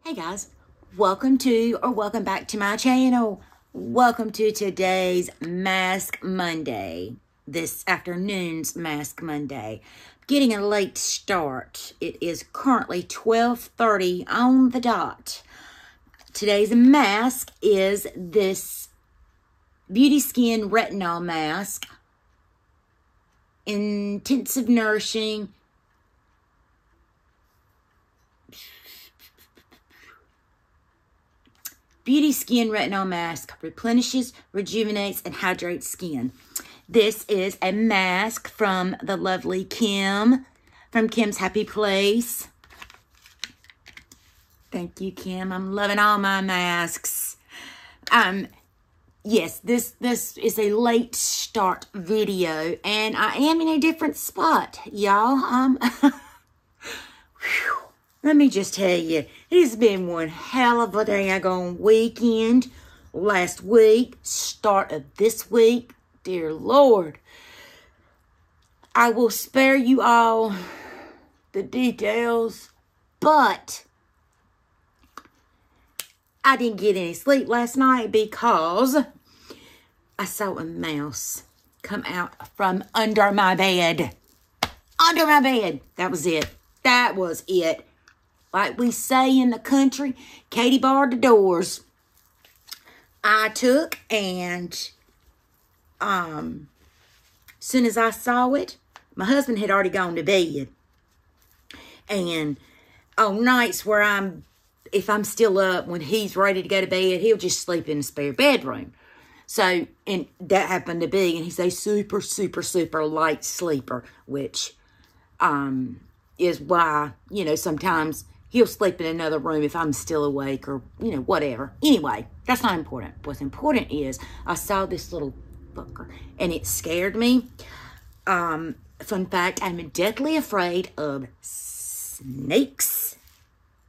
Hey guys, welcome back to my channel. Welcome to today's Mask Monday, this afternoon's Mask Monday. Getting a late start. It is currently 12:30 on the dot. Today's mask is this Beauty Skin Retinol Mask. Intensive Nourishing Beauty Skin Retinol Mask replenishes, rejuvenates, and hydrates skin. This is a mask from the lovely Kim, from Kim's Happy Place. Thank you, Kim. I'm loving all my masks. Yes, this is a late start video, and I am in a different spot, y'all. Let me just tell you, it's been one hell of a daggone weekend. Last week, start of this week, dear Lord. I will spare you all the details, but I didn't get any sleep last night because I saw a mouse come out from under my bed. Under my bed. That was it. That was it. Like we say in the country, Katie barred the doors. I took and soon as I saw it, my husband had already gone to bed. And on nights where if I'm still up, when he's ready to go to bed, he'll just sleep in the spare bedroom. So, and that happened to be, and he's a super, super, super light sleeper, which is why, sometimes he'll sleep in another room if I'm still awake or, whatever. Anyway, that's not important. What's important is I saw this little fucker and it scared me. Fun fact, I'm deathly afraid of snakes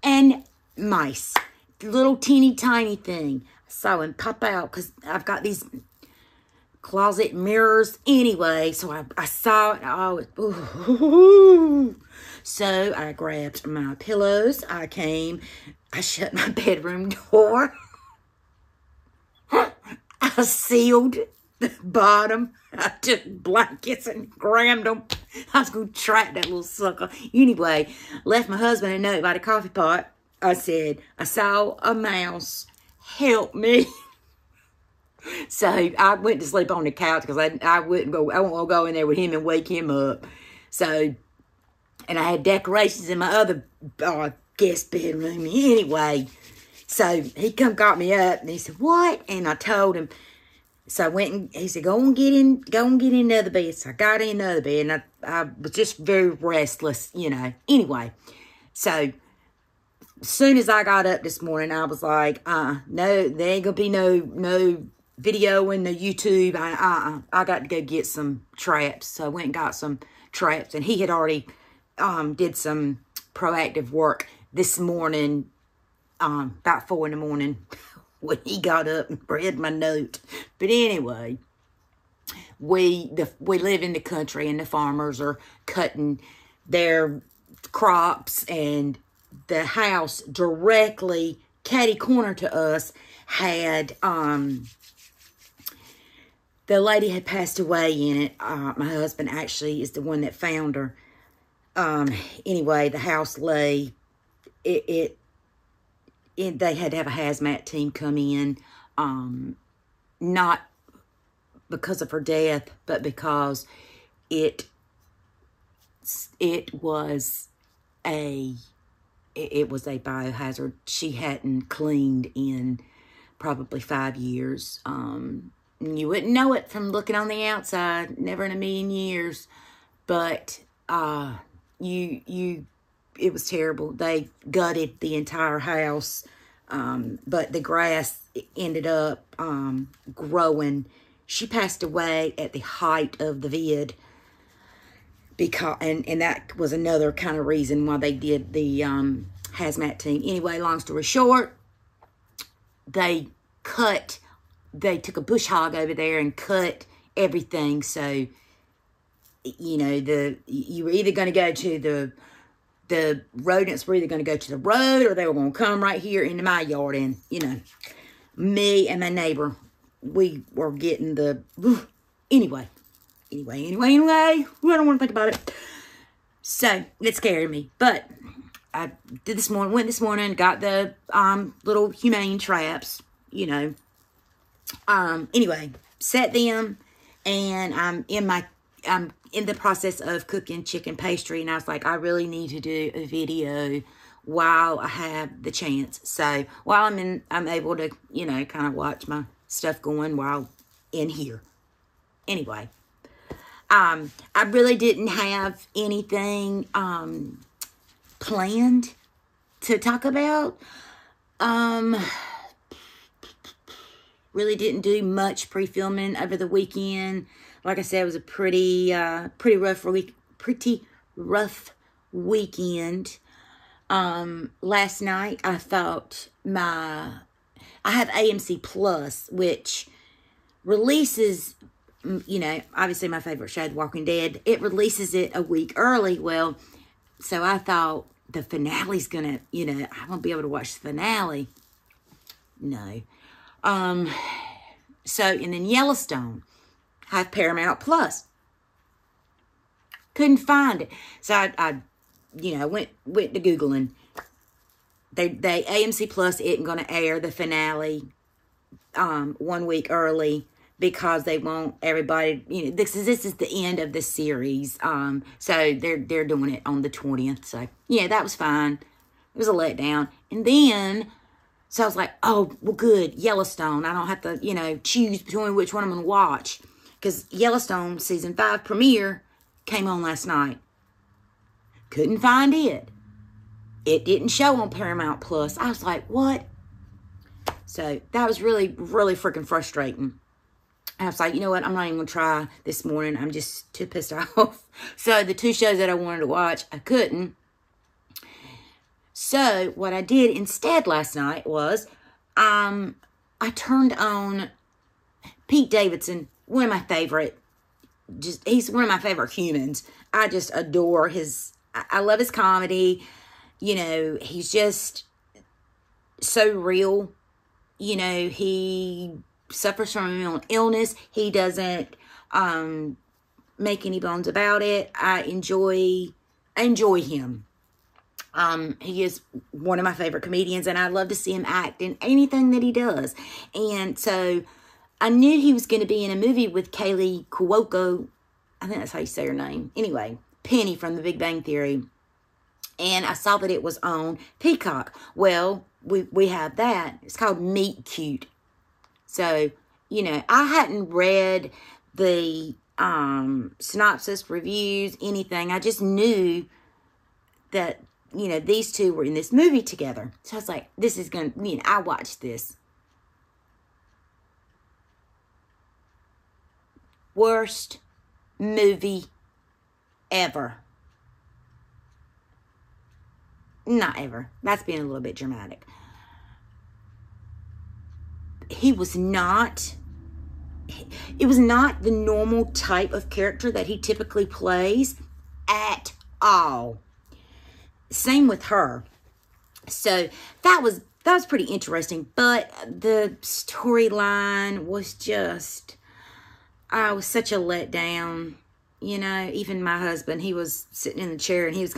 and mice. Little teeny tiny thing. I saw him pop out because I've got these closet mirrors anyway. So I saw it. Oh, so I grabbed my pillows. I shut my bedroom door. I sealed the bottom. I took blankets and grabbed them. I was going to track that little sucker. Anyway, left my husband a note by the coffee pot. I said, I saw a mouse. Help me. So I went to sleep on the couch because I won't go in there with him and wake him up. So, and I had decorations in my other guest bedroom anyway. So he got me up and he said, what? And I told him. So I went and he said, go and get in another bed. So I got in another bed and I was just very restless, Anyway, so as soon as I got up this morning, I was like, no, there ain't gonna be no video in the YouTube. I got to go get some traps. So I went and got some traps, and he had already did some proactive work this morning, about 4 in the morning when he got up and read my note. But anyway, we live in the country, and the farmers are cutting their crops, and the house directly catty corner to us had the lady had passed away in it. My husband actually is the one that found her. Anyway, the house lay. They had to have a hazmat team come in, not because of her death, but because it was a biohazard. She hadn't cleaned in probably 5 years. You wouldn't know it from looking on the outside, never in a million years. But it was terrible. They gutted the entire house, but the grass ended up growing. She passed away at the height of the vid, because and that was another kind of reason why they did the hazmat team. Anyway, long story short, they took a bush hog over there and cut everything. So, you were either going to go to the rodents were either going to go to the road or they were going to come right here into my yard. And, you know, me and my neighbor, we were getting the... Anyway. I don't want to think about it. So, it scared me. But I went this morning, got the little humane traps, you know. Anyway, set them, and I'm in the process of cooking chicken pastry, and I was like, I really need to do a video while I have the chance. So while I'm able to, you know, kind of watch my stuff going while in here. Anyway, I really didn't have anything planned to talk about. Really didn't do much pre-filming over the weekend. Like I said, it was a pretty rough weekend. Last night I thought I have AMC Plus, which releases, you know, obviously my favorite show, The Walking Dead. It releases it a week early. Well, so I thought the finale's gonna, you know, I won't be able to watch the finale. No. So, and then Yellowstone, I have Paramount Plus. Couldn't find it. So I you know, went to Googling. They AMC Plus isn't going to air the finale 1 week early because they want everybody, you know, this is the end of the series. So they're doing it on the 20th. So yeah, that was fine. It was a letdown. And then, so I was like, oh, well, good, Yellowstone. I don't have to, you know, choose between which one I'm going to watch. Because Yellowstone Season 5 premiere came on last night. Couldn't find it. It didn't show on Paramount Plus. I was like, what? So that was really, really freaking frustrating. I was like, you know what? I'm not even going to try this morning. I'm just too pissed off. So the 2 shows that I wanted to watch, I couldn't. So what I did instead last night was I turned on Pete Davidson, one of my favorite, he's one of my favorite humans. I just adore I love his comedy. You know, he's just so real. You know, he suffers from a mental illness. He doesn't make any bones about it. I enjoy him. He is one of my favorite comedians, and I love to see him act in anything that he does. And so I knew he was going to be in a movie with Kaley Cuoco. I think that's how you say her name. Anyway, Penny from The Big Bang Theory. And I saw that it was on Peacock. Well, we have that. It's called Meet Cute. So, you know, I hadn't read the synopsis, reviews, anything. I just knew that, you know, these two were in this movie together. So I was like, this is going to, you know, I watched this. Worst movie ever. Not ever. That's being a little bit dramatic. It was not the normal type of character that he typically plays at all. Same with her. So that was pretty interesting. But the storyline was just, I was such a letdown. You know, even my husband, he was sitting in the chair and he was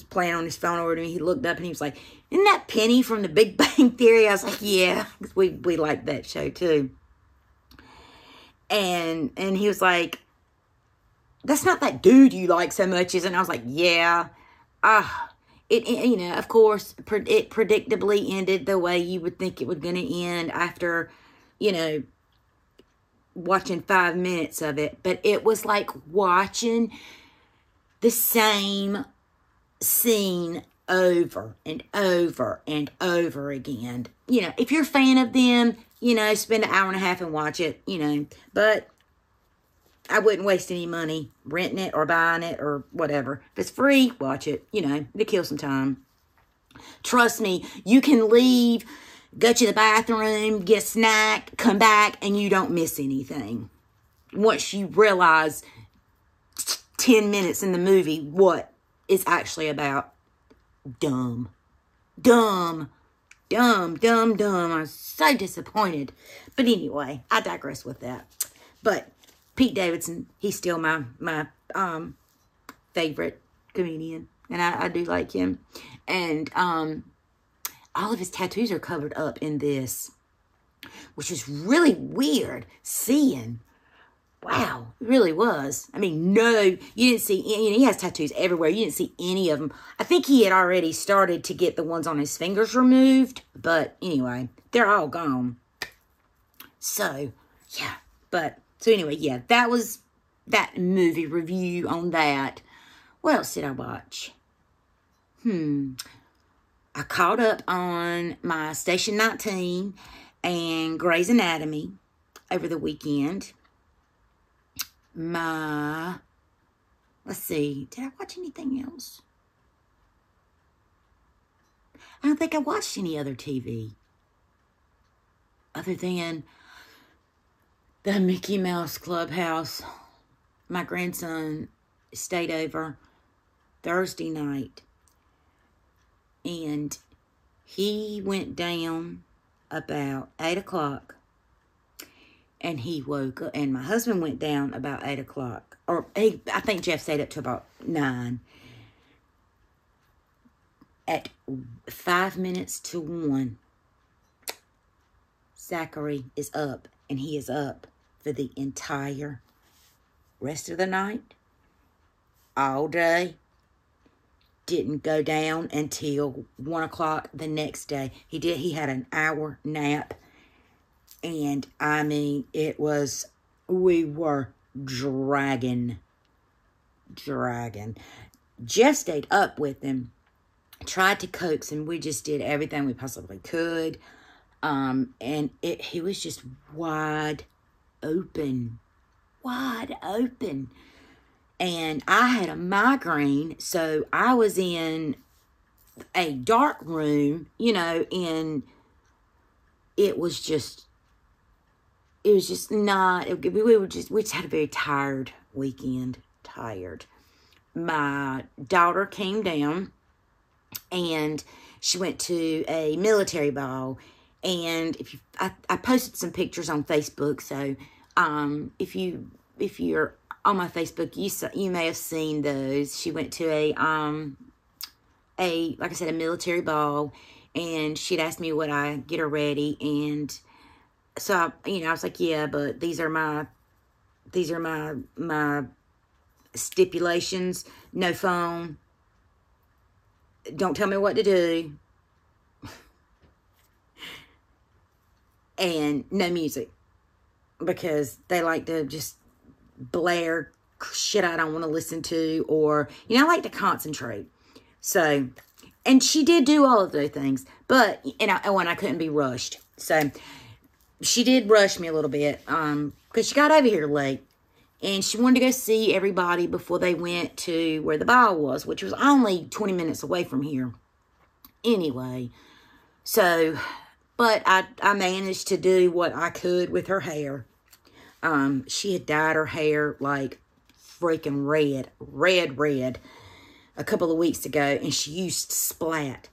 playing on his phone over to me. He looked up and he was like, isn't that Penny from The Big Bang Theory? I was like, yeah, because we like that show too. And he was like, that's not that dude you like so much, is it? And I was like, yeah. It you know, of course, it predictably ended the way you would think it was going to end after, you know, watching 5 minutes of it. But it was like watching the same scene over and over and over again. You know, if you're a fan of them, you know, spend an hour and a half and watch it, you know. But I wouldn't waste any money renting it or buying it or whatever. If it's free, watch it. You know, to kill some time. Trust me, you can leave, go to the bathroom, get a snack, come back, and you don't miss anything. Once you realize 10 minutes in the movie what is actually about dumb. Dumb. Dumb, dumb, dumb. I was so disappointed. But anyway, I digress with that. But Pete Davidson, he's still my favorite comedian. And I do like him. And all of his tattoos are covered up in this, which was really weird seeing. Wow, it really was. I mean, no, you didn't see any. He has tattoos everywhere. You didn't see any of them. I think he had already started to get the ones on his fingers removed. But anyway, they're all gone. So, yeah. So anyway, yeah, that was that movie review on that. What else did I watch? I caught up on my Station 19 and Grey's Anatomy over the weekend. Let's see, did I watch anything else? I don't think I watched any other TV other than the Mickey Mouse Clubhouse. My grandson stayed over Thursday night, and he went down about 8 o'clock. And he woke up, and my husband went down about 8 o'clock. I think Jeff stayed up to about 9. At 5 minutes to 1, Zachary is up, and he is up for the entire rest of the night, all day. Didn't go down until 1 o'clock the next day. He had an hour nap. And, I mean, we were dragging. Jeff stayed up with him, tried to coax him. We just did everything we possibly could. And he was just wide open. And I had a migraine, so I was in a dark room, and it was just not, we just had a very tired weekend. My daughter came down, and she went to a military ball, and I posted some pictures on Facebook, so if you're on my Facebook, you may have seen those. She went to like I said, a military ball, and she'd asked me would I get her ready, and so, I was like, yeah, but these are my stipulations. No phone. Don't tell me what to do. And no music. Because they like to just blare shit I don't want to listen to. Or, I like to concentrate. So, and she did do all of those things. But, and I couldn't be rushed. So, she did rush me a little bit, because she got over here late, and she wanted to go see everybody before they went to where the ball was, which was only 20 minutes away from here. Anyway, so, but I managed to do what I could with her hair. She had dyed her hair like freaking red, a couple of weeks ago, and she used Splat.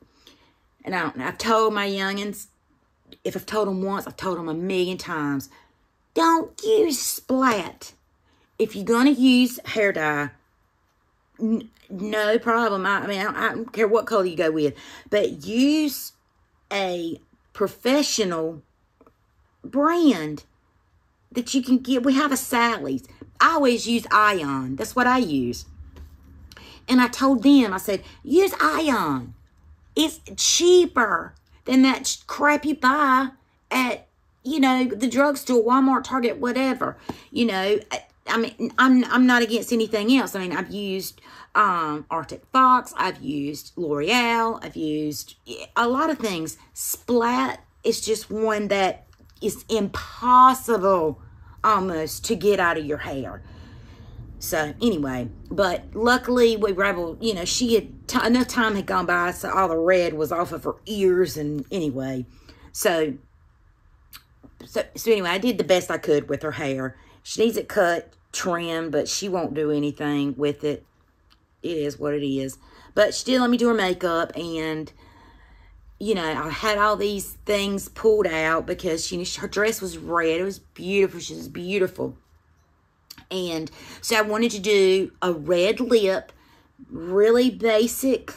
And I've told my youngins, if I've told them once, I've told them 1,000,000 times. Don't use Splat. If you're going to use hair dye, no problem. I don't care what color you go with. But use a professional brand that you can get. We have a Sally's. I always use Ion. That's what I use. And I told them, I said, use Ion. It's cheaper than that crap you buy at, the drugstore, Walmart, Target, whatever. I'm not against anything else. I mean, I've used Arctic Fox. I've used L'Oreal. I've used a lot of things. Splat is just one that is impossible almost to get out of your hair. So, anyway, but luckily we were able, she had, enough time had gone by, so all the red was off of her ears, and anyway, so anyway, I did the best I could with her hair. She needs it cut, trimmed, but she won't do anything with it. It is what it is. But she did let me do her makeup, and, you know, I had all these things pulled out because, you know, her dress was red. It was beautiful. She was beautiful. And so I wanted to do a red lip, really basic,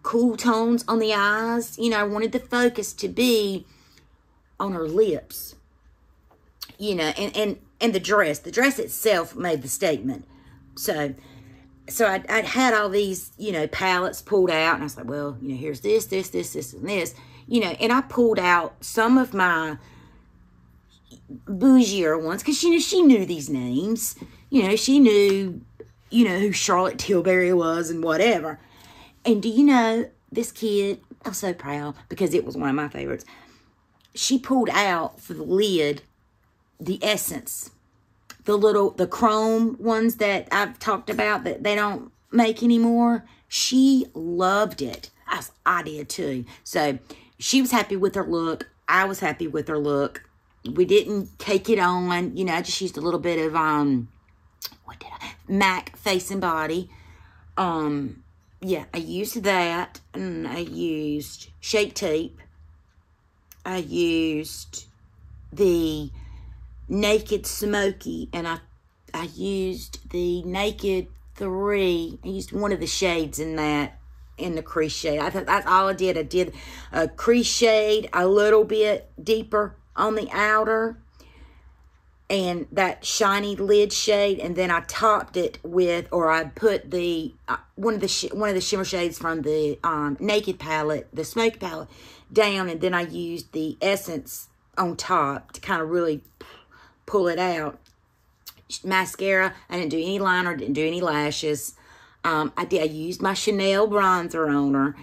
cool tones on the eyes. You know, I wanted the focus to be on her lips. You know, and the dress. The dress itself made the statement. So I'd had all these, you know, palettes pulled out, and I was like, well, you know, here's this, and this, you know, and I pulled out some of my bougier ones, because, you know, she knew these names. You know, she knew, you know, who Charlotte Tilbury was and whatever. And do you know, this kid, I'm so proud, because it was one of my favorites. She pulled out for the lid the Essence, the chrome ones that I've talked about that they don't make anymore. She loved it. I did too. So she was happy with her look. I was happy with her look. We didn't take it on. You know, I just used a little bit of MAC Face and Body. Yeah, I used that, and I used Shape Tape. I used the Naked Smoky, and I used the Naked 3. I used one of the shades in that, in the crease shade. I thought that's all I did. I did a crease shade a little bit deeper on the outer, and that shiny lid shade, and then I topped it with, or I put the one of the shimmer shades from the Naked palette, the Smoke palette, down, and then I used the Essence on top to kind of really pull it out. Mascara, I didn't do any liner, didn't do any lashes. I used my Chanel bronzer on her,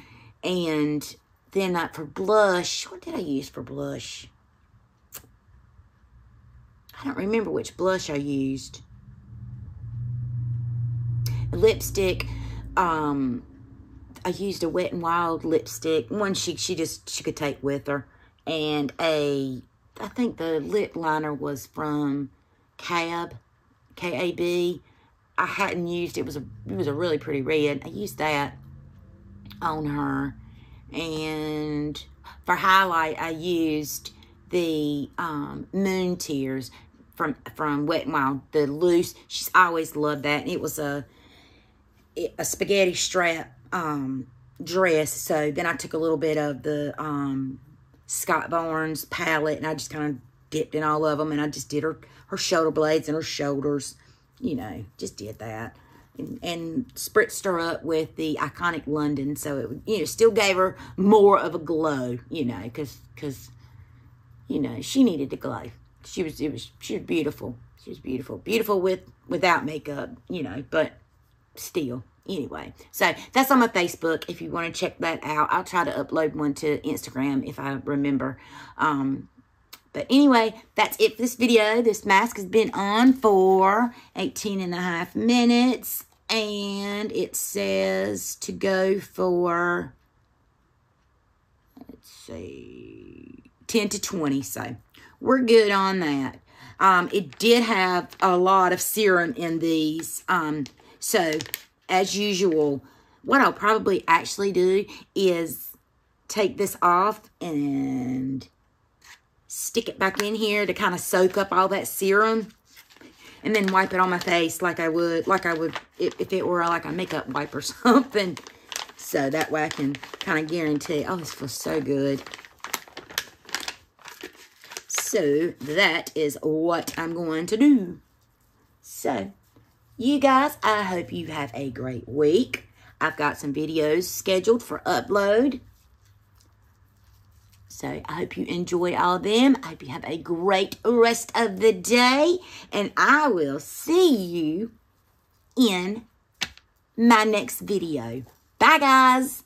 and then for blush, what did I use for blush? I don't remember which blush I used. Lipstick, I used a Wet n Wild lipstick, one she could take with her, and I think the lip liner was from K-A-B. I hadn't used, it was a really pretty red. I used that on her. And for highlight, I used the Moon Tears from Wet n Wild, the loose. She's always loved that. And it was a spaghetti strap dress. So then I took a little bit of the Scott Barnes palette, and I just kind of dipped in all of them, and I just did her shoulder blades and her shoulders, you know, just did that, and spritzed her up with the Iconic London, so it, you know, still gave her more of a glow, you know, because you know, she needed the glow. She was beautiful. She was beautiful without makeup, you know, but still. Anyway, so that's on my Facebook if you want to check that out. I'll try to upload one to Instagram if I remember. But anyway, that's it for this video. This mask has been on for 18.5 minutes. And it says to go for, let's see, 10 to 20. So we're good on that. It did have a lot of serum in these. So as usual, what I'll probably actually do is take this off and stick it back in here to kind of soak up all that serum, and then wipe it on my face like I would if it were like a makeup wipe or something. So that way I can kind of guarantee, oh, this feels so good. So that is what I'm going to do. So you guys, I hope you have a great week. I've got some videos scheduled for upload. So I hope you enjoyed all of them. I hope you have a great rest of the day. And I will see you in my next video. Bye, guys.